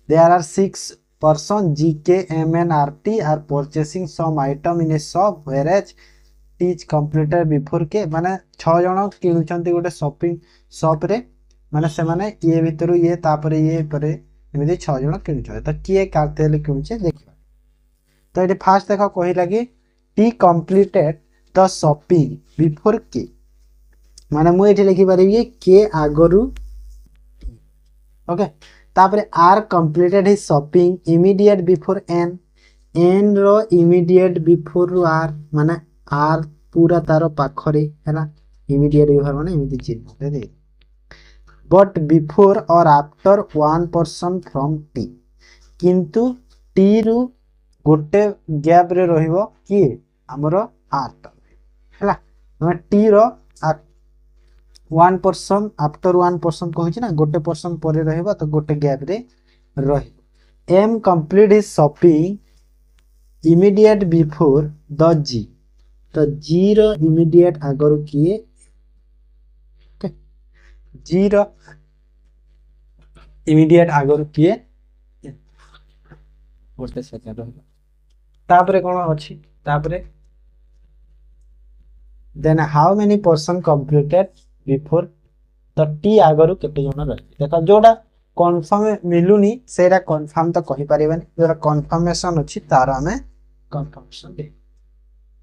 There are 6 person GK, MN, RT are purchasing some item in a shop whereas T is completed before K. माने 6 जण किनुचंती गोटे shopping shop रे माने से माने ये भितर ये तापरे ये परे एमिति 6 जण किनुछ तो किए कातेले किनुचे देखिबा। तो ये फास्ट देखो कहिला कि T completed the shopping before K माने मु एठी लिखि परिबी K आगरु ओके तापरे R completed his shopping immediate before N रो immediate before R माने R पूरा तारो पाखरे हैला immediate before माने एमिति चिन्ह दे but before or after one person from T किंतु T रु गोटे गैप रे रहिबो कि हमर R हैला T रो one person after one person कहछि ना गोटे पर्सन परे रहइबो तो गोटे गैप रे रहिबो। M complete his shopping immediate before the G तो G रो immediate आगरु किए ओके G रो immediate आगरु किए गोटे सेकंड रहइबो तापरे कोन अछि तापरे then how many person completed before the T आगरु केते जण रहि देखा जोडा कंफर्म मिलुनी सेरा कंफर्म तो कहि परिबनी जोडा कंफर्मेशन अछि तार हमें कंफर्मेशन दे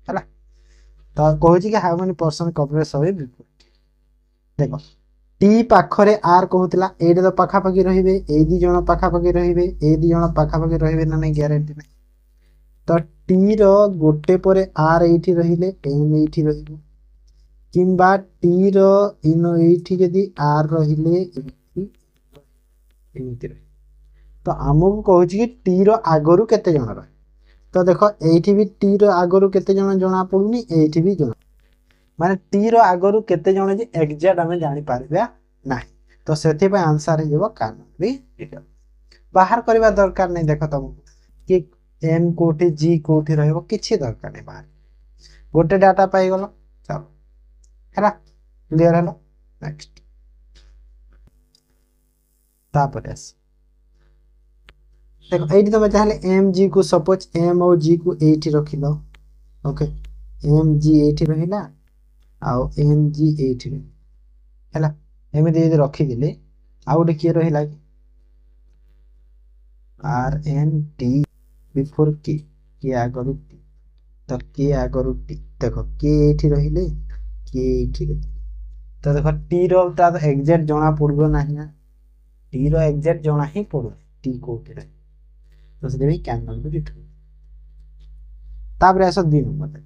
हला तो कहू कि हाउ मेनी पर्सन कवरेज होय बिफोर देखो T पाखरे R कहूतला एडे तो पाखा पाखी रहिबे ए दी जण पाखा पाखी रहिबे ए दी जण पाखा पाखी रहिबे ना नै ग्यारंटी नै तो T रो गोटे परे R एठी रहिले N एठी रहिबो किंबा T रो इनो एठी जदी R रहिले एमिति रहि तो हमहु कहू कि T रो आगरु केते जण रहि तो देखो एठी भी T रो आगरु केते जण जणा पडुनी एठी भी जणा माने T रो आगरु केते जण जे एग्जैक्ट हमें जानि पारबा नाही तो सेथि पे आंसर हे जेबो कान भी बाहर करबा दरकार नै देखो तुम कि N कोठी G कोठी रहइबो किछि दरकार नै बाहर गोटे डाटा पाई गलो चलो हैला क्लियर हलो नेक्स्ट तापरेस देखो एठी तमे चाहले M G को सपोज M और G को एठी रखिलो ओके M G एठी रहिला आ N G एठी हैला एमे दे रखि दिले आ गोटे के रहिला R N T बिफोर के आगरु T तो के आगरु T देखो के एठी रहिले के एठी तो देखो T रो ता एग्जैक्ट जणा पड़बो नाही ना T रो एग्जैक्ट जणा ही पड़ो T कोठी रहे तो से भी कैन नॉट बी रिटर्न ताबरे ऐसा दिन मत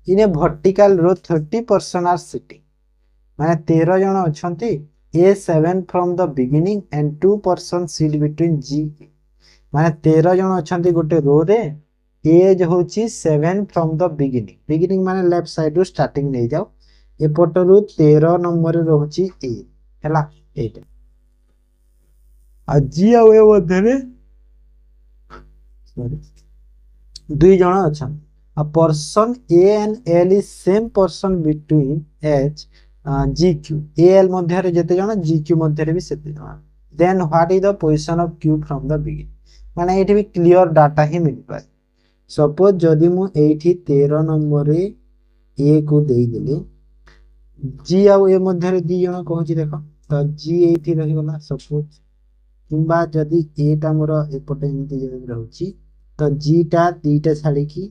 इन ए वर्टिकल रो 30% आर सिटिंग माने 13 जण अछंती A7 from the beginning and 2% seat between G माने 13 जण अछंती गोटे रो रे एज होची 7 फ्रॉम द बिगिनिंग माने लेफ्ट साइड रो स्टार्टिंग नै जाओ एपट रो 13 नंबर रहउची ए हैला एटा आ G आ ए मधे दुई जण अछन a person A and L is same person between H GQ AL मध्य रे जते जण GQ मध्य रे भी सेते जण then what is the position of Q from the beginning माने एठी भी क्लियर डाटा ही मिल पाए सपोज जदी मु एठी 13 नंबर रे A को देई देले G आ ए मध्य रे दी जण कहूची देखो तो G एठी रहि गला सपोज किंबा जदी A टा मोर एपटे एमती जे रहउची तो G टा दीटा छाडी की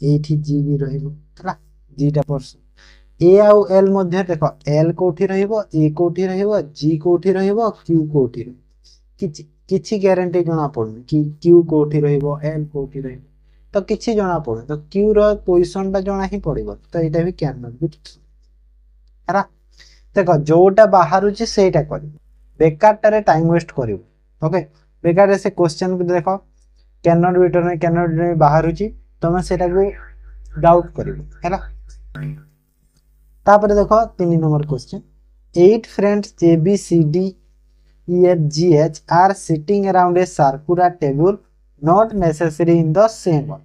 एठी G भी रहिबो हला G टा पर्सन A आ L मध्य देखो L कोठी रहिबो A कोठी रहिबो G कोठी रहिबो Q कोठी रहिबो किछि गारंटी जणा पडनी कि Q कोठी रहिबो L कोठी रहिबो तो किछि जणा पडे तो Q रो पोजीशन टा जणा ही पडिबो तो एटा भी कैन नॉट बी हरा देखो जोटा बाहरुची सेटा करिबो बेकारटा रे टाइम वेस्ट करिबो ओके बेकार से क्वेश्चन को देखो कैन नॉट रिटर्न बाहरुची तमे सेटा को डाउट करिबो हैला तापर देखो 3 number question 8 friends A B C D E F G H are sitting around a circular table not necessary in the same one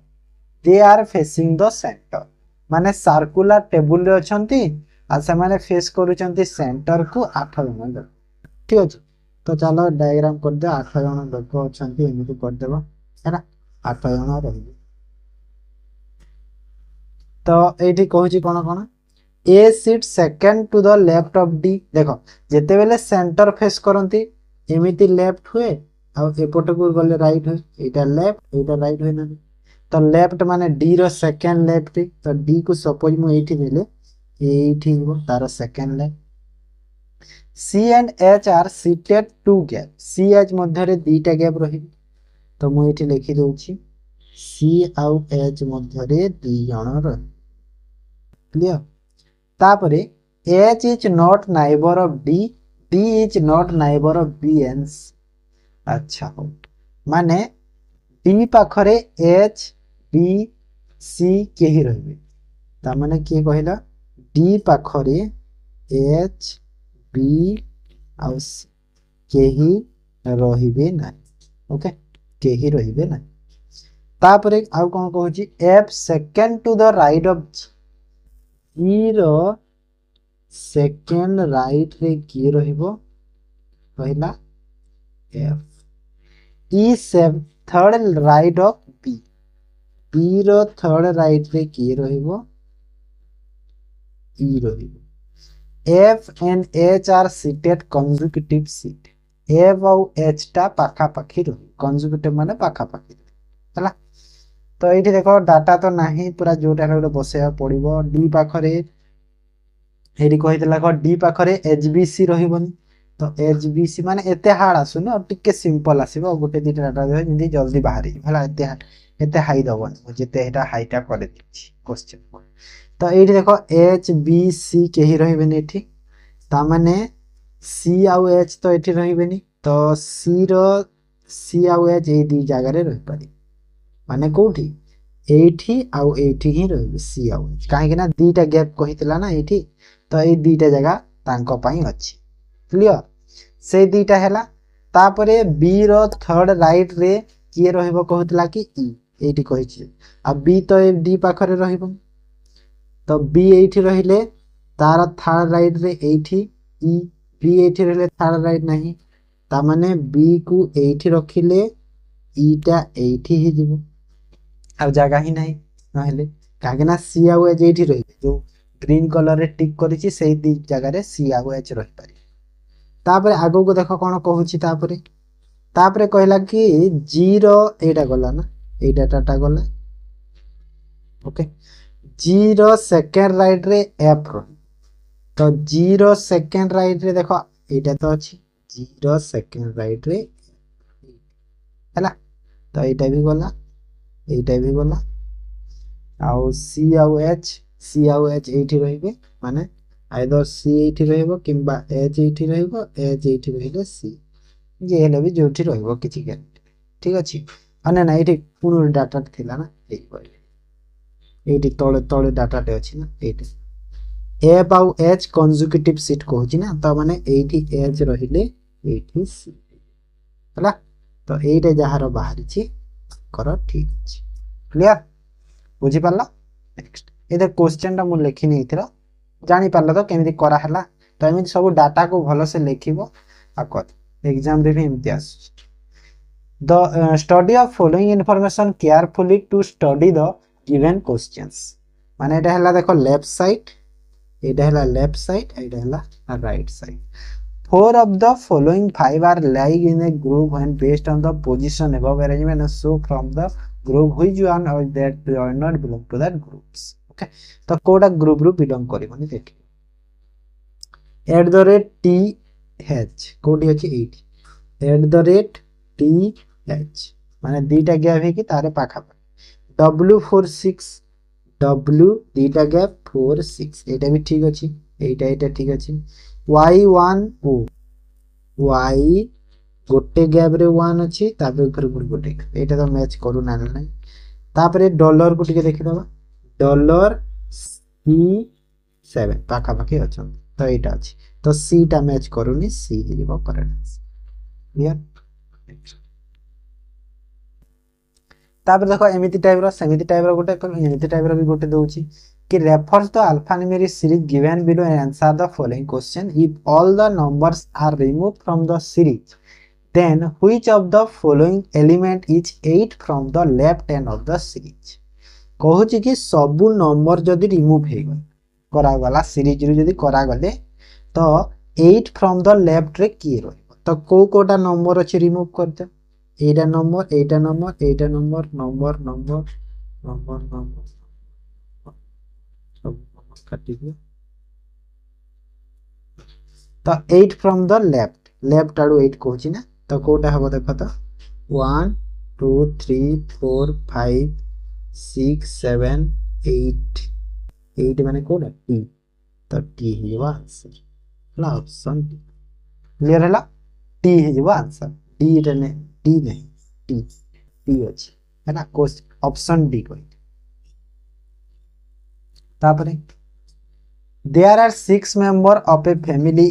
they are facing the center माने circular table रे अछंती आ से माने face करूचंती centre को 8 जण ठीक अछि तो चलो डायग्राम कर दे 8 जन लोक अछंती एमिति कर देबो हैला 8 जन रहिबे। तो एठी कहूची कोन कोन ए seat second to the left of D देखो जेते बेले सेंटर फेस करंती एमिति लेफ्ट हुए आ एपट को गले राइट हुए एटा लेफ्ट एटा राइट हुए ना। तो लेफ्ट माने डी रो सेकंड लेफ्ट तो डी को सपोज मु एठी देले एठी हो तार second left C and H are seated two gap C H मध्य रे दीटा गैप रही तो मु एठी लिखि दोछि C आउ H मध्य रे दी जण रही क्लियर। तापरे H is not neighbor of D D is not neighbor of B and C अच्छा हो माने D पाखरे H B C केही रहिबे ता माने के कहिला D पाखरे H B आउ C केही रहिबे ना ओके केही रहिबे ना। तापरे आउ कोन कहूची F second to the right of G row second right रे की रहिबो पहिला F E third right of B B row third right रे की रहिबो E रहिबो। F and H are seated consecutive seat F और H टा पाखा पाखी रही consecutive माने पाखा पाखी हला। तो एठी देखो डाटा तो नाही पूरा जोटा रे बसेया पड़िबो D पाखरे एठी कहितला को D पाखरे HBC रहिबनी तो HBC माने एते हार्ड आसुनी और टिके सिंपल आसीबो गोटे दिटा डाटा दे जंदी जल्दी बाहरी हला एते हाई दबनी जेते एटा हाईटा करे दिछि क्वेश्चन। तो एठी देखो एच बी सी केही रहिबेनी एठी ता माने सी आउ एच तो एठी रहिबेनी तो सी रो सी आउ एच ए दी जगह रे रहि पारी माने कोठी एठी आउ एठी ही रहिबे सी आउ एच काहे कि ना दीटा गैप कहितला ना एठी तो ए दीटा जगह तांको पई अछि क्लियर से दीटा हैला। तापरे बी रो थर्ड राइट रे के रहिबो कहतला कि ई एठी कहिछि आ बी तो ए डी पाखरे रहिबो तो बी एठी रहिले तार थर्ड राइट रे एठी ई बी एठी रहिले थर्ड राइट नाही ता माने बी को एठी रखिले ई टा एठी ही जिवो आ जगह ही नाही नहले काहे ना सी आ एच एठी रहिबे जो ग्रीन कलर रे टिक करिछि सेही दी जगह रे सी आ एच रहि पारि। तापरे आगो को देखो कोन कहूछि तापरे कहला कि 0 एटा गला ना एटा टाटा गला ओके 0 सेकंड राइट रे एफ रो तो 0 सेकंड राइट रे देखो एटा तो अछि 0 सेकंड राइट रे हैला तो एटा भी गला आउ सी आउ एच एठी रहिबे माने आइदर सी एठी रहइबो किंबा एच एठी रहइबो एच एठी रहिले सी जे हेले भी जोठी रहइबो किछि ग्यारंटी ठीक अछि अने ना एठी पुनो डाटा थिला ना एई पहिले एठी तळे तळे डाटा टे अछि ना एठी एफ आउ एच कंसेक्यूटिव सीट कहूची ना तो माने एठी एच रहिले एठी सी हला तो एटा जहार बाहरी छी कर ठीक अछि क्लियर बुझी पाला। नेक्स्ट एदे क्वेश्चन टा मु लिखि नै थिरा जानि पाला तो केमिति करा हला तो एमिति सब डाटा को भलो से लिखिबो आ कर एग्जाम रे भी इम्तियाज the study of following information carefully to study the given questions माने एटा हला देखो लेफ्ट साइड एटा हला लेफ्ट साइड एटा हला right side 4 of the following 5 are lying in a group and based on the position above arrangement so from the group which one or that do not belong to that groups okay तो कोडा group रू belong करिवनी देखि @t h कोडी अछि 8 @t h माने दीटा gap है कि तारे पाखा w46 w दीटा गैप 46 एटा भी ठीक अछि एटा ठीक अछि y1 o y गोटे गैप रे 1 अछि तापर फिर गोटे एटा तो मैच करू ना नै तापर डॉलर को टिके देखि दबा डॉलर C7 पाखा पाखी अच्छा तो एटा अछि तो C टा मैच करूनी C हे जेबो करेक्ट क्लियर। तापर देखो एमिति टाइप रो सेमिति टाइप रो गोटे एमिति टाइप रो भी गोटे दोउची कि refers the alphanumeric series given below and answer the following question. If all the numbers are removed from the series, then which of the following element is 8 from the left hand of the series? कहूची कि सबु number जदि remove हे करा गला series रु जदि करा गले तो 8 फ्रॉम द लेफ्ट रे की रहइबो तो कोटा नंबर अछि रिमूव करते एटा नंबर एटा नंबर एटा number number number number number सब नंबर काटी दियो तो 8 फ्रॉम द लेफ्ट आडू 8 कहूची ना तो कोटा हबो देखो तो 1 2 3 4 5 6 7 8 8 माने कोडा टी तो टी हेबा आंसर ला ऑप्शन डी क्लियर हैला टी हेबा आंसर डी ने डी नहीं टी टी अछि है ना क्वेश्चन ऑप्शन डी कोइ तापरे there are 6 member of a family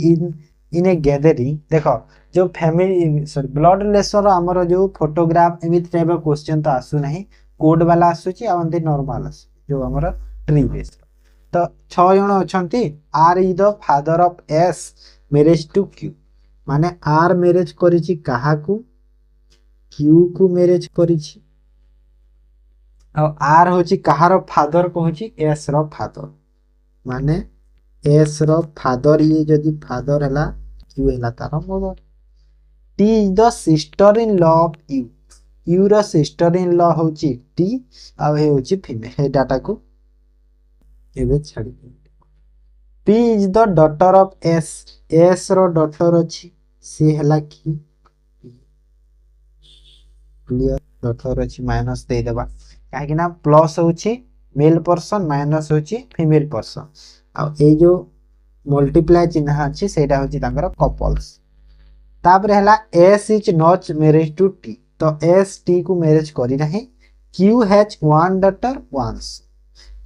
in a gathering देखो जो फैमिली सॉरी ब्लड रिलेशन हमर जो फोटोग्राफ एमित टाइप क्वेश्चन तो आसु नहीं कोड वाला आसुची आ अंदर नॉर्मल आसु जो हमर ट्री बेस तो 6 जण अछंती R is the father of S marriage to Q माने आर मैरिज करिछि काहा को क्यू को मैरिज करिछि आ आर होछि काहार फादर कहछि एस रो फादर माने एस रो फादर ये जदि फादर हला क्यू हला तार mother T is the sister in law of U U रो सिस्टर इन लॉ होछि टी आ हे होछि फीमेल हे डाटा को एबे छाडी P is the daughter of S S रो डॉटर अछि से हला की क्लियर डॉटर अछि माइनस दे देबा काहे कि ना प्लस होछि मेल पर्सन माइनस होछि फीमेल पर्सन आ ए जो मल्टीप्लाई चिन्ह अछि सेटा होछि तांकर कपल्स तापर हला S is not marriage to T तो एस टी को मैरिज करी नाही Q has one daughter one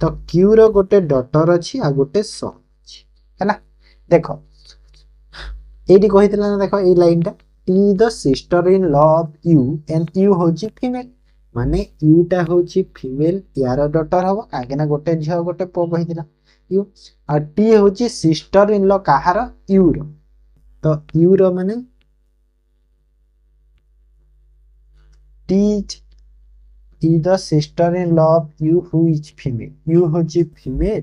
तो क्यू रो गोटे डॉटर अछि आ गोटे सन अछि हैला देखो एडी कहितला ना देखो ए लाइनटा टी the sister in law of U and U होछि फीमेल माने यू टा होछि फीमेल यार डॉटर हबो काहे ना गोटे झियो गोटे पो कहितला यू आ टी होछि सिस्टर इन लॉ काहार यू रो तो यू रो माने T is the sister in law of you who is female you होची female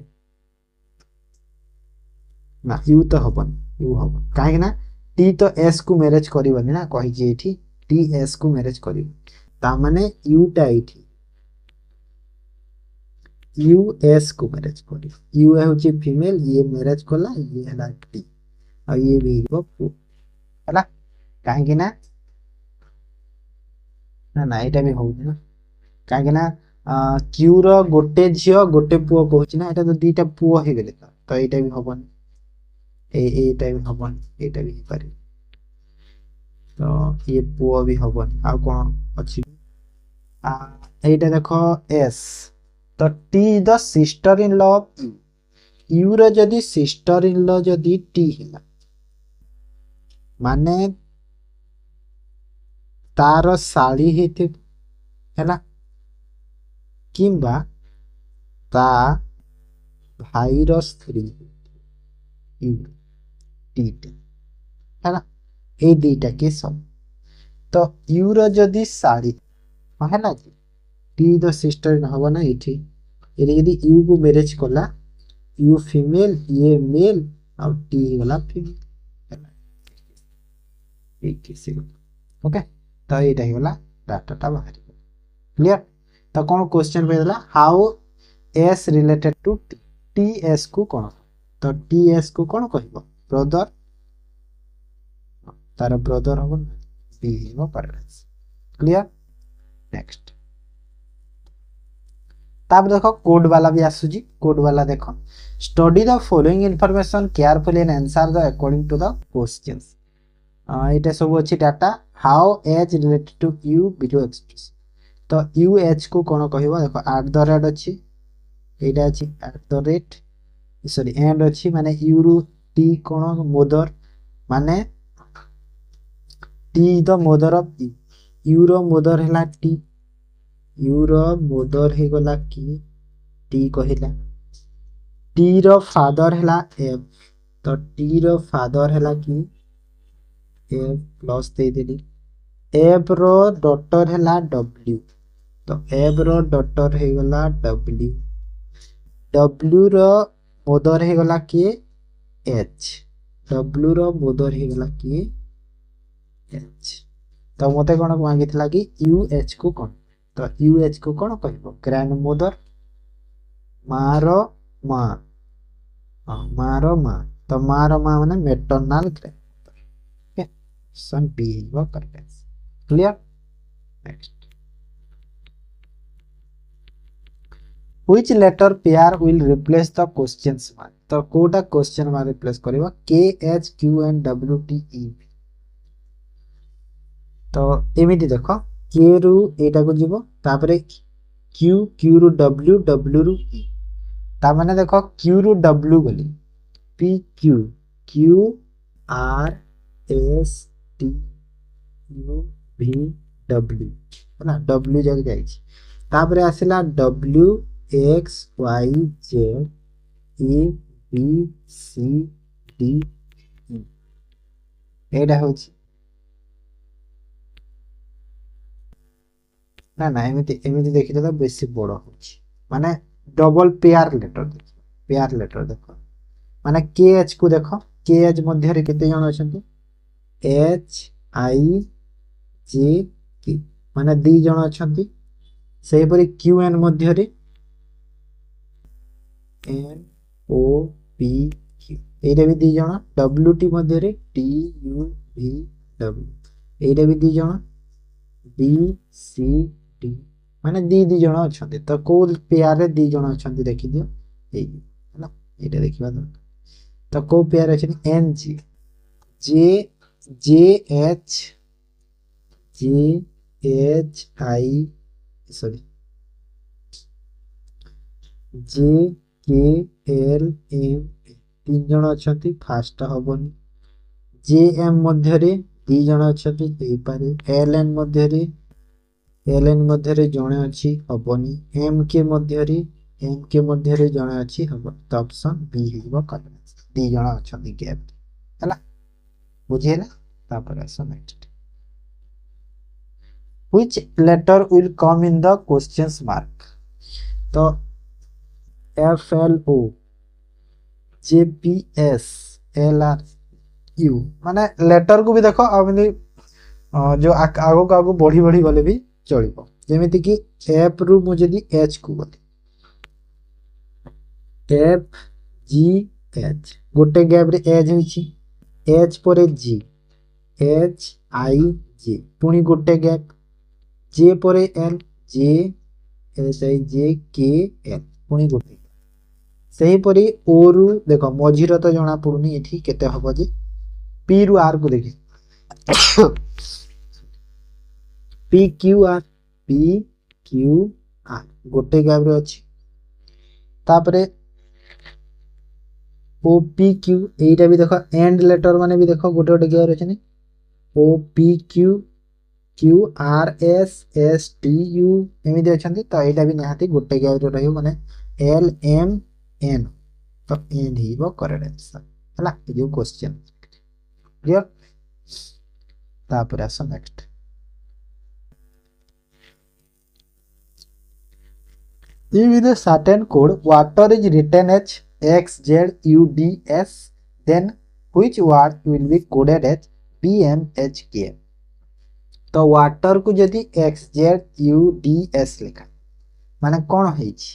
ना you तो हबन you हबन काहे ना t तो s को मैरिज करिवनी ना कहि जे एठी t s को मैरिज करिव ता माने u टा एठी u s को मैरिज करिव u होची फीमेल ये मैरिज कोला ये हला t आ ये भी हो हला काहे कि ना ना एटा भी हो ना काहे ना क्यू रो गोटे झियो गोटे पुओ कहूची ना एटा तो दीटा पुओ हे गेले तो एटा भी हबन एटा भी हबन एटा भी पारे तो ये पुओ भी हबन आ कोन अछि एटा देखो एस तो T the sister in law of U U रो जदी सिस्टर इन लॉ जदी टी हिला माने तार साड़ी हेते हैला किंबा ता भाई रो स्त्री टीटा हैला ए दीटा के सब तो यू रो जदी साड़ी हैला टी द सिस्टर न हबो ना इठी एले यदि यू को मैरिज कोला यू फीमेल ये मेल और टी वाला फीमेल हैला एक किसी ओके तो एटा ही वाला डाटाटा बाहर क्लियर तो कौन क्वेश्चन पे देला how S related to T S को कौन तो टी एस को कौन कहबो ब्रदर तार ब्रदर हो बी हो पेरेंट्स क्लियर नेक्स्ट ताप देखो कोड वाला भी आसुजी कोड वाला देखो study the following information carefully and answer the according to the questions एटा सब अछि data how is related to U below express तो यू एच को कौन कहबो देखो एट द रेट अछि एटा अछि at the rate sorry and अछि माने यू रु टी कौन मदर माने T the mother of U रो मदर हला टी यू रो मदर हे गला कि टी कहला टी रो फादर हैला एफ तो टी रो फादर हैला कि एफ प्लस दे देली एफ रो डॉटर हैला डब्ल्यू तो एफ रो डॉटर हे गला डब्ल्यू डब्ल्यू रो मदर हे गला कि एच डब्ल्यू रो मदर हे गला कि एच तो मते कोन मांगितला कि यू एच को कोन तो यू एच को कोन कहबो ग्रैंड मदर मारो मां मारो मां तो मारो मां माने मैटरनल ग्रैंड ओके सन बी वो करबे clear next which letter pair will replace the questions mark तो कोटा क्वेश्चन मार्क रिप्लेस करबा k h q n w t e तो एमिति देखो k रु एटा को जीवो तापरे q रु w w रु e ता माने देखो q रु w बोली p q q r s t u v w ना w जग जाई तापरे आसिला w x y z e b c d e एटा होची ना ना एमिति एमिति देखिले तो बेसी बड़ होची माने डबल पेयर लेटर देखो माने के एच को देखो के एच मध्य रे केते जण अछंती एच आई जे के माने दी जण अछंती सेही परि क्यू एन मध्य रे एन ओ पी क्यू एरे भी दी जण डब्ल्यू टी मध्य रे टी यू वी डब्ल्यू एरे भी दी जण बी सी डी माने दी जण अछंती तो को पेयर रे दी जण अछंती देखि दियो एई हला एटा देखिबा दरकार तो को पेयर अछन N G J J H I sorry J K L M तीन जण अछंती फास्ट हबनी जे एम मध्य रे दी जण अछंती एई पारे एल एन मध्य रे जणे अछि हबनी एम के मध्य रे जणे अछि हब तो ऑप्शन बी हेबो करना दी जण अछंती गैप हला बुझेला तापर आसो next which letter will come in the questions mark तो F L O J P S L R U माने लेटर को भी देखो अबनी जो आगो को आगो बढ़ी बढ़ी गले भी चलिबो जेमिति कि एफ रु मु जदी एच को गले एफ जी एच गोटे गैप रे एच होइछि एच परे जी एच आई जे पुनी गोटे गैप जे परे एल जे एच आई जे के एल पुनी गोटे सही परी ओ रु देखो मझीर तो जना पड़ुनी एठी केते हबो जे पी रु आर को देखि पी क्यू आर गोटे गैप रे अछि तापरे ओ पी क्यू एटा भी देखो एंड लेटर माने भी देखो गोटे गोटे गैप रे छनी O P Q Q R S S T U एमिदे अछंती तो एटा भी निहाती गोटे गैप रे रहयो माने एल एम एन तो एन ही वो करेक्ट आंसर हला जो क्वेश्चन क्लियर तापर आसो next if with a certain code water is written as x z u d s then which word will be coded as p m h k तो water को जदी x z u d s लिखा माने कोन हेछि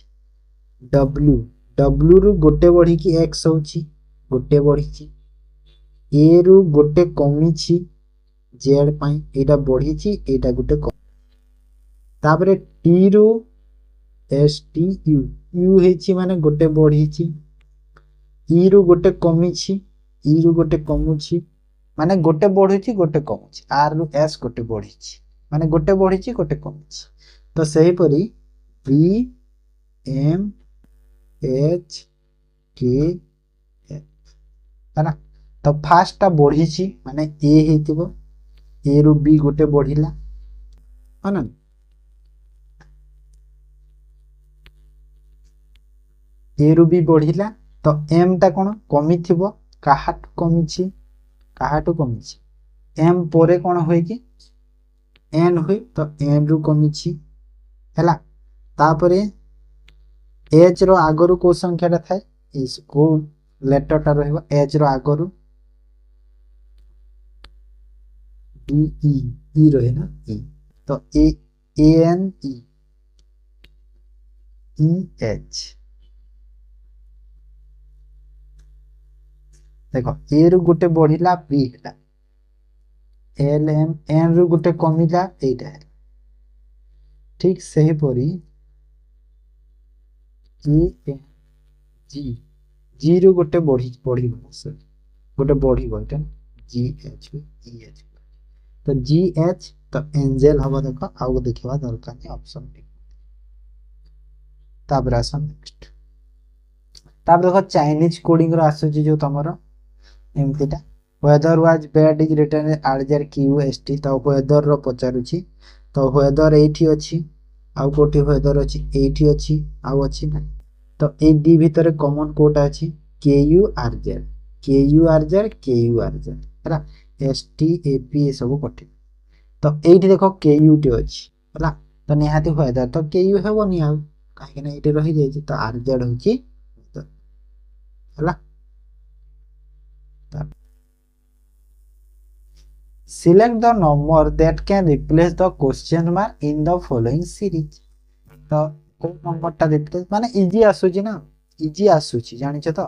w w रु गोटे बढ़ी की x होछि गोटे बढ़ी छी a रु गोटे कमी छी z पई एटा बढ़ी छी एटा गोटे कम तापरे t रु एस टी यू यू हेछि माने गोटे बढ़ी छी ई रु गोटे कमी छी ई रु गोटे कमु छी माने गोटे बढ़ी छी गोटे कमु छी आर रु एस गोटे बढ़ी छी माने गोटे बढ़ी छी गोटे कमु छी तो सही परी बी एम एच के है ना तो फास्ट टा बढ़ी छी माने ए हेतिबो ए रु बी गोटे बढ़िला है ना ए रु बी बढ़िला तो एम टा कौन कमी थिबो काहाटू कमिछि एम पोरे कौन होय कि एन हुए तो एन रु कमिछि हैला तापरे एच रो आगरु को संख्या टा थाए इस को लेटर टा रहबो एच रो आगरु डी ई रहे ना ई तो ए एन ई एच देखो ए रु गोटे बढ़िला बी हैला एल एम एन रु गोटे कमिला एटा है ठीक सही परी ई एन जी जी रु गोटे बढ़ी सर गोटे बढ़ी एटा जी एच ई एच तो जी एच तो एंजेल हवा देखो आउ देखिबा दरकार नहीं ऑप्शन टी तापर आसन नेक्स्ट तापर देखो चाइनीज कोडिंग रो आसुची जो तमरो एमतीटा weather was bad is written आरजर क्यू एस टी तो वेदर रो पचारुची तो वेदर एठी अछि आउ कोठी वेदर अछि एठी अछि आउ अछि ना तो ए डी भीतर कॉमन कोड अछि के यू आरजर हैला S T A P A सब कोठी तो एठी देखो के यू टी अछि हैला तो निहाती वेदर तो के यू हेबो नि आउ काहे ना एठी रहि जाय तो आरजर होची हैला select the number that can replace the question mark in the following series तो को नंबर टा रिप्लेस माने इजी आसुची ना इजी आसुची जानि छ तो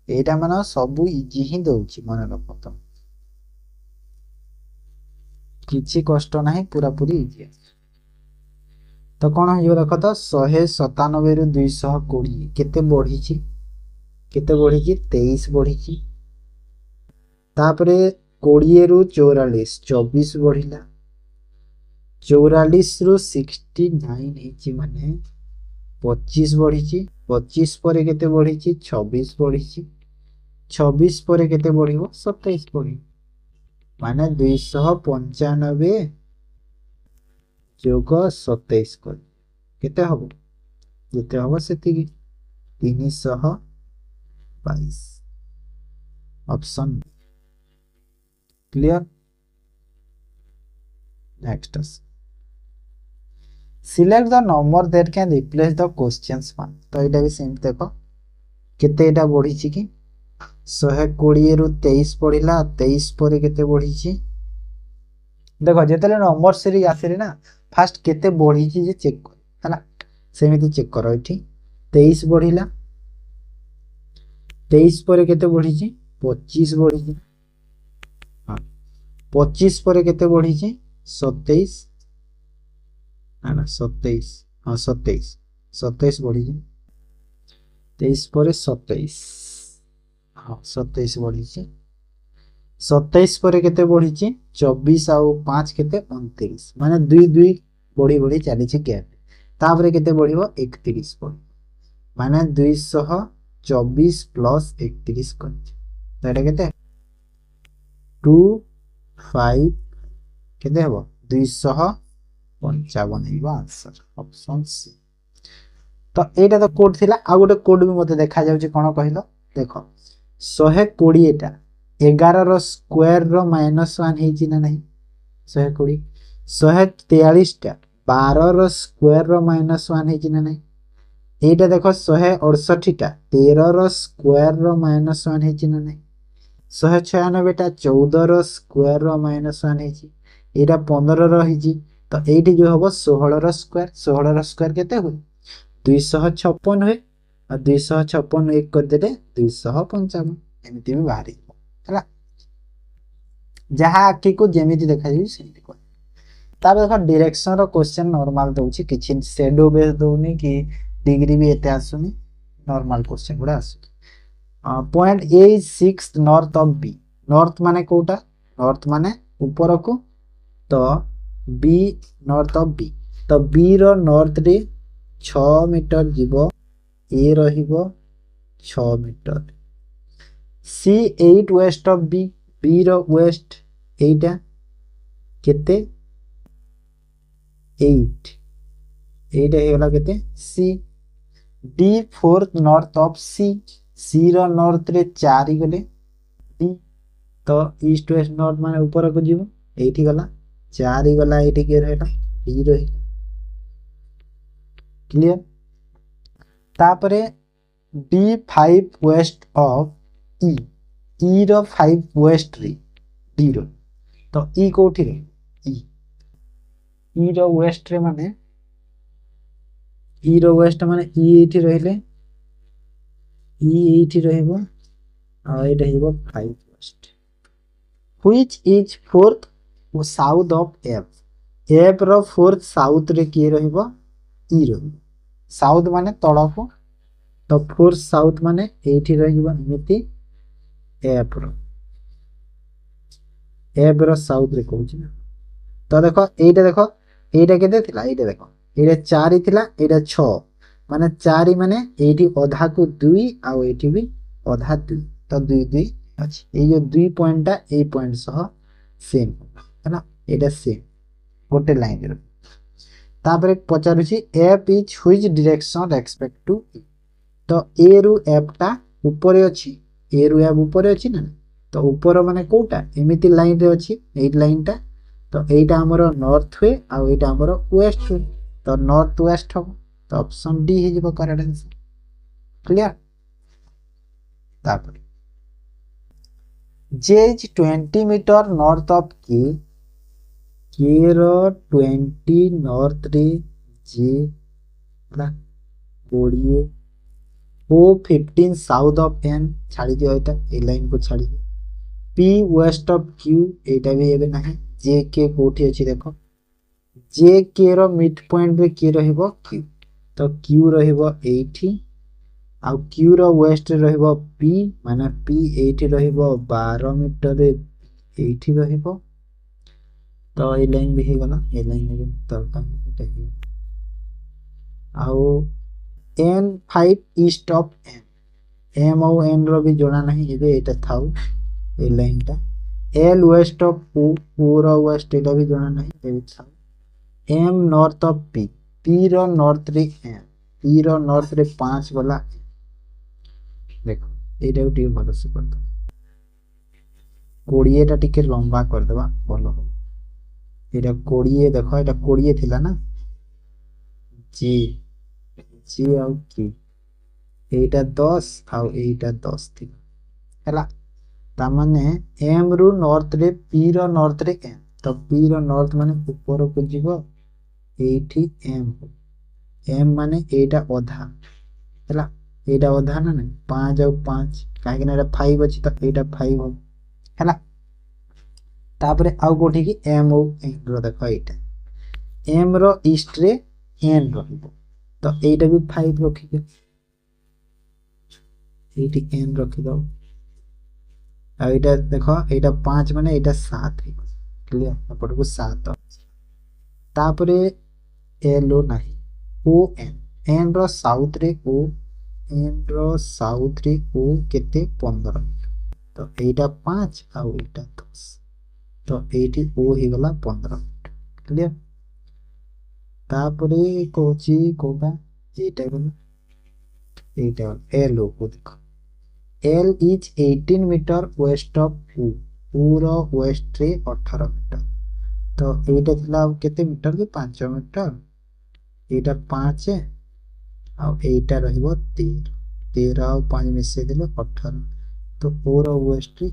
एटा माने सब इजी ही दउची मन रखो तो किछि कष्ट नाही पूरा पूरी इजी तो कोन हो देखो तो 197 रु 220 केते बढ़ी छी 23 बढ़ी छी तापरे 20 रु 44 24 बढ़िला 44 रु 69 हेची माने 25 बढ़ी 25 पर केते बढ़ी 26 बढ़ी 26 पर केते बढ़िबो 27 बढ़ी माने 295 जोग 27 कर केते हबो जेते हबो सेति 322 option clear next select the number that can replace the questions one तो एटा भी सेम देखो केते एटा बढ़ी छी कि 120 रु 23 पड़िला 23 पर केते बढ़ी छी देखो जेतले नंबर सीरीज आसीरे ना फास्ट केते बढ़ी छी जे चेक कर हैला सेमिति चेक करो एठी 23 बढ़िला 23 पर केते बढ़ी छी 25 बढ़ी छी 25 पर केते बढ़ी छी 27 ना 27 हां 27 बढ़ी छी 23 पर 27 हां 27 बढ़ी छी 27 पर केते बढ़ी छी 24 आउ 5 केते 29 माने 2 बढ़ी चली छी गैप तापरे केते बढ़िबो 31 पड़ माने 224 प्लस 31 कर तो एटा केते 2 5 केते हबो 255 हेबो आंसर ऑप्शन सी तो एटा तो कोड थिला आ गोटे कोड भी मते देखा जाउची कोन कहिलो देखो 120 टा 11 रो स्क्वायर रो -1 हेची ना नहीं 120 143 टा 12 रो स्क्वायर रो -1 हेची ना नहीं एटा देखो 168 टा 13 रो स्क्वायर रो -1 हेची ना नहीं 196 टा 14 रो स्क्वायर रो -1 हेची एटा 15 रो हेची तो एठी जो हबो 16 रो स्क्वायर केते हो 256 हुए और 256 एक कर देले 255 एमिति भी बाहरी हला जहा आखि को जेमिति देखा जी सेमिति को ताब देखो डायरेक्शन रो क्वेश्चन नॉर्मल दोछि किछि शैडो बेस दोनी कि डिग्री भी एते आसुनी नॉर्मल क्वेश्चन गुडा आसु point A is 6 north of B north माने कोटा नॉर्थ माने ऊपर को तो बी नॉर्थ ऑफ बी तो बी रो नॉर्थ रे 6 मीटर जीवो ए रहिबो 6 metre C 8 west of B B रो वेस्ट एटा केते 8 एटा हेला केते C D fourth north of C, C रो नॉर्थ रे 4 गले डी, तो ईस्ट वेस्ट नॉर्थ माने ऊपर को जीव, एठी गला 4 गला, एठी के रहला डी रही। क्लियर। तापरे D 5 west of E, E रो 5 वेस्ट रे डी रो, तो ई कोठी रे ई, ई रो वेस्ट रे माने ई रो वेस्ट माने ई एठी रहिले, ई एठी रहइबो आ ए रहइबो 5 west. Which is fourth south of F, F रो फोर्थ साउथ रे के रहइबो ई रहइबो, साउथ माने तळको, तो फोर्थ साउथ माने एठी रहइबो एमिति एफ रो साउथ रे कहूची ना। तो देखो एटा केते थिला, एटा देखो एटा 4 थिला, एटा 6 माने 4 माने एठी अधा को 2 आ एठी भी अधा 2, तो 2 2 अछि। ए जो 2 पॉइंटटा ए पॉइंट सह सेम है ना, एटा सेम गोटे लाइन रे। तापर पचारुची F is which direction respect to E, तो ए रु एफ टा ऊपर अछि, ए रु एफ ऊपर अछि ना, तो ऊपर माने कोटा एमिति लाइन रे अछि, एई लाइन टा, तो एटा हमरो नॉर्थ हुए आ एटा हमरो वेस्ट हुए, तो नॉर्थ वेस्ट हो, तो ऑप्शन डी हे जिवो करेक्ट आंसर। क्लियर। तापर जे इज 20 मीटर नॉर्थ ऑफ के रो 20 नॉर्थ रे जे ला 20 ओ 15 साउथ ऑफ एन, छाड़ी दियो एटा ए लाइन को छाड़ी दियो। पी वेस्ट ऑफ क्यू, एटा भी एबे नाही, जे के कोठी अछि देखो, जे के रो मिड पॉइंट रे के रहइबो क्यू, तो क्यू रहइबो एठी आ क्यू रो वेस्ट रे रहइबो पी, माने पी एठी रहइबो 12 मीटर रे एठी रहइबो, तो ए लाइन भी हे गला, ए लाइन भी तलका एटा हे आउ N 5 east of N, M और एन रो भी जोड़ा नहीं एबे एटा थाउ ए लाइन टा। L west of O, O रो वेस्ट एटा भी जोड़ा नहीं एबे थाउ। M north of P, P रो नॉर्थ रे एम, पी रो नॉर्थ रे 5 गला, देखो एटा भी भलो से कर दो, 20 टा टिके लंबा कर देबा भलो हो। एटा 20 देखो, एटा 20 थिला ना, जी जी आउ की एटा 10 आउ एटा 10 थिला हैला, ता माने एम रु नॉर्थ रे पी रो नॉर्थ रे एम, तो पी रो नॉर्थ माने ऊपर को जीवो एठी एम, एम माने एटा अधा हैला, एटा अधा ना नहीं 5 और 5 काहे कि एटा 5 अछि, तो एटा 5 हो हैला। तापरे आउ कोठी की एम ओ एन रो देखो, एटा एम रो ईस्ट रे एन रहइबो, तो एटा भी 5 रखि के एटी एन रखि दो, आ एटा देखो एटा 5 माने एटा 7 है। क्लियर, अपन को 7। तापरे एल ओ नाही, ओ एन, एन रो साउथ रे ओ, एन रो साउथ रे ओ केते 15 मीटर, तो एटा 5 आ एटा 10, तो एटी ओ हे गला 15 मीटर। क्लियर। तापरे कोची कोबा एटा गला, एटा एल ओ को देखो, L is 18 metre west of U, पूरा वेस्ट रे 18 मीटर, तो एटा थिला केते मीटर के 5 मीटर, एटा 5 आ एटा रहइबो 13, 13 और 5 मिसे देले 18, तो पूरा वेस्ट रे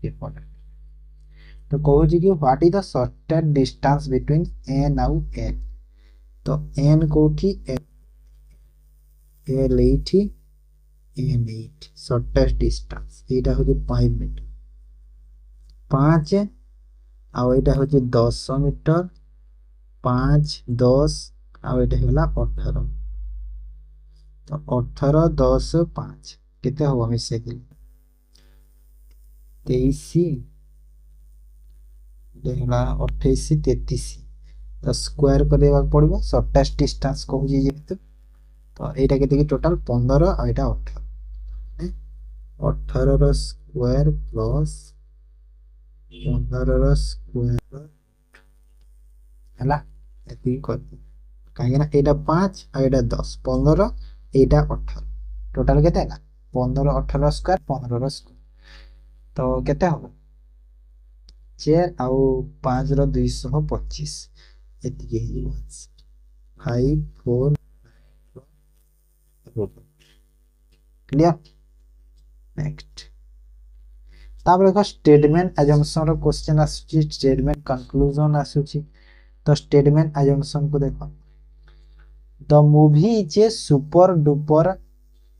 इंपॉर्टेंट। तो कहू जी कि what is the shortest distance between N और एल, तो एन कोठी एल एठी एन 8 शॉर्टेस्ट डिस्टेंस, एटा हो 5 मीटर, 5 आ एटा हो 10 मीटर, 5 10 आ एटा होला 18, तो 18 10 5 केते हो मिसे दिल 23, देखला 28 33, तो स्क्वायर करबा पड़िबो, शॉर्टेस्ट डिस्टेंस कहू जी जेतु, तो एटा केते की टोटल 15 आ एटा 18, 18 रो स्क्वायर प्लस 15 रो स्क्वायर हैला, एती कर कहीं एटा 5 और एटा 10 15 एटा 18 टोटल केते है 15 18 स्क्वायर 15 स्क्वायर तो केते हो 4 आउ 5 रो 225 एतिके ही 5 4 क्लियर नेक्स्ट तापर देखो स्टेटमेंट अजम्पशन रो क्वेश्चन आसुची स्टेटमेंट कंक्लूजन आसुची तो स्टेटमेंट अजम्पशन को देखो the movie is a super duper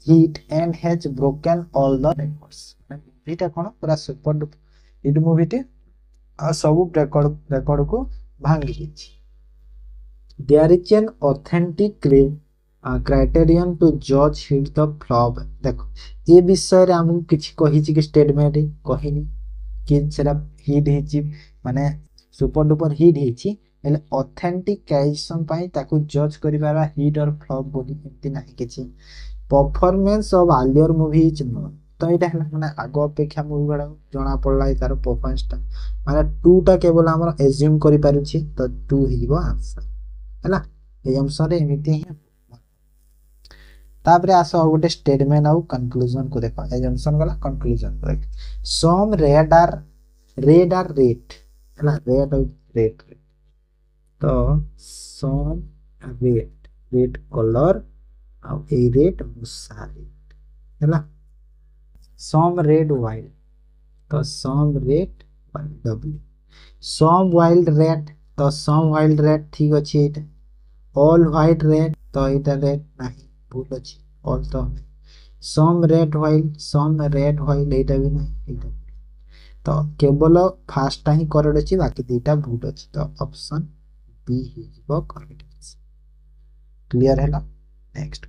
hit and has broken all the records मूवीटा कोन पूरा सुपर डुपर हिट मूवीटी आ सब रेकॉर्ड को भांगी हिची there is an authentic criterion to जज हिट द फ्लॉप देखो ये विषय रे हम किछि कहि छि कि स्टेटमेंट कहिनी कि सेला हिट हिची माने सुपर डुपर हिट हिची एले ऑथेंटिक क्राइटेरियन पई ताकू जज करिबारा हिट और फ्लॉप बोली एंती नाही किछि परफॉर्मेंस ऑफ आलियर मूवी इज नो तो एटा हला माने आगो अपेक्षा मूवी बडा जणा पडला तार परफॉर्मेंस ता माने 2 टा केवल हमर एज्यूम करि पारु छि तो 2 हिबो आंसर हला एजम्पशन रे एमिति ही तापरे आसो गोटे स्टेटमेंट आउ कंक्लूजन को देखो एजम्पशन वाला कंक्लूजन देख सम रेड आर रेट हला रेड आउ रेट तो सम रेड कलर आउ ए रेड मुसा रेड हला सम रेड वाइल्ड तो some red W some wild red तो सम वाइल्ड रेड ठीक अछि एटा ऑल व्हाइट रेड तो एटा रेड नाही भूल अछि ऑल तो सम रेड व्हाइट एटा भी नहीं एटा तो केवल फास्ट ही करेक्ट अछि बाकी दुटा भूल अछि तो ऑप्शन बी हिजबो करेक्ट क्लियर हैला नेक्स्ट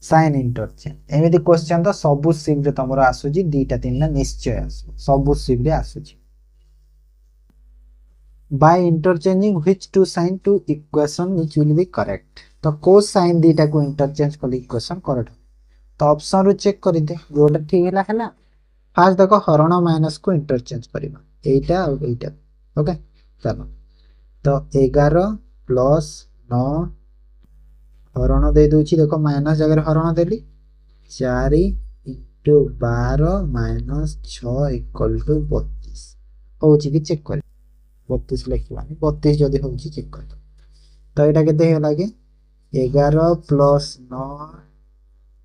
साइन इंटरचेंज एमिति क्वेश्चन तो सब सिग रे तमरो आसुजी दीटा तीनटा निश्चय आसु सब सिग रे आसुजी by interchanging which two sign to equation which will be correct तो को साइन दीटा को इंटरचेंज कर इक्वेशन करेक्ट तो ऑप्शन रो चेक करि दे जोटा ठीक हैला हैला फास्ट देखो हरण माइनस को इंटरचेंज करबा एटा और एटा ओके चलो तो 11 प्लस 9 हरण दे दोची देखो माइनस जगह हरण देली 4 * 12 - 6 = 32 होची कि चेक कर 32 लिखवानी 32 जदी होची चेक कर तो एटा केते होला के 11 प्लस 9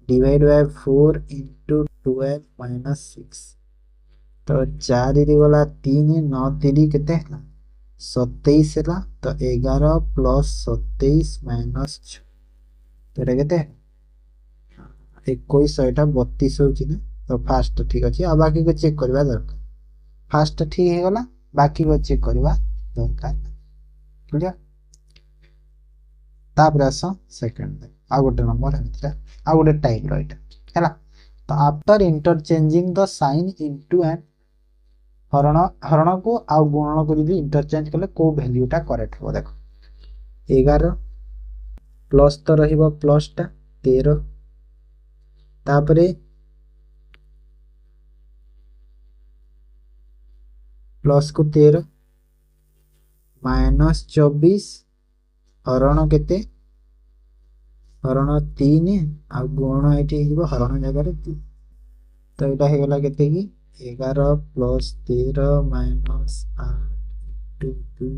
डिवाइड बाय 4 * 12 - 6 तो 4 रे वाला 3 9 3 केते होला 27 होला तो 11 प्लस 27 - 6 तो एटा केते 21 एटा 32 होची ना तो फास्ट ठीक अछि आ बाकी को चेक करबा दरकार फास्ट ठीक हे गला बाकी को चेक करबा दरकार क्लियर तापर आस सेकंड आ गोटे नंबर है आ गोटे टाइप राइट हैला तो after interchanging the sign into N हरण को आ गुणन को भी इंटरचेंज करले को वैल्यूटा करेक्ट हो देखो 11 प्लस तो रहिबो प्लस टा 13 तापरे प्लस को 13 माइनस 24 हरण केते हरण 3 आ गुण एठी हिबो हरण जगह रे 2 तो एटा हे गला केते की 11 प्लस 13 माइनस 8 * 2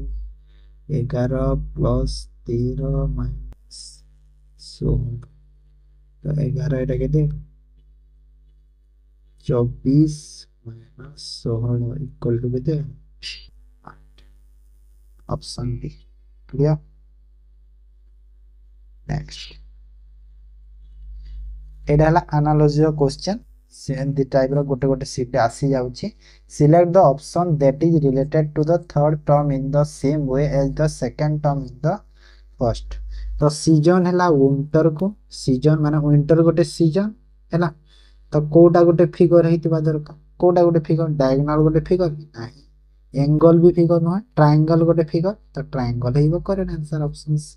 11 प्लस 13 माइनस 16 तो 11 एटा केते 24 माइनस 16 इक्वल टू केते 8 ऑप्शन डी क्लियर नेक्स्ट एटा हला analogy question same the type रो गोटे गोटे सीट आसी जाउची select the option that is related to the third term in the same way as the second term in the first तो सीजन हला विंटर को सीजन माने विंटर गोटे सीजन हैला तो कोटा गोटे फिगर हेतिबा दरकार कोटा गोटे फिगर डायगोनल गोटे फिगर नाही एंगल भी फिगर न ट्रायंगल गोटे फिगर तो ट्रायंगल हेबो करेक्ट आंसर ऑप्शन सी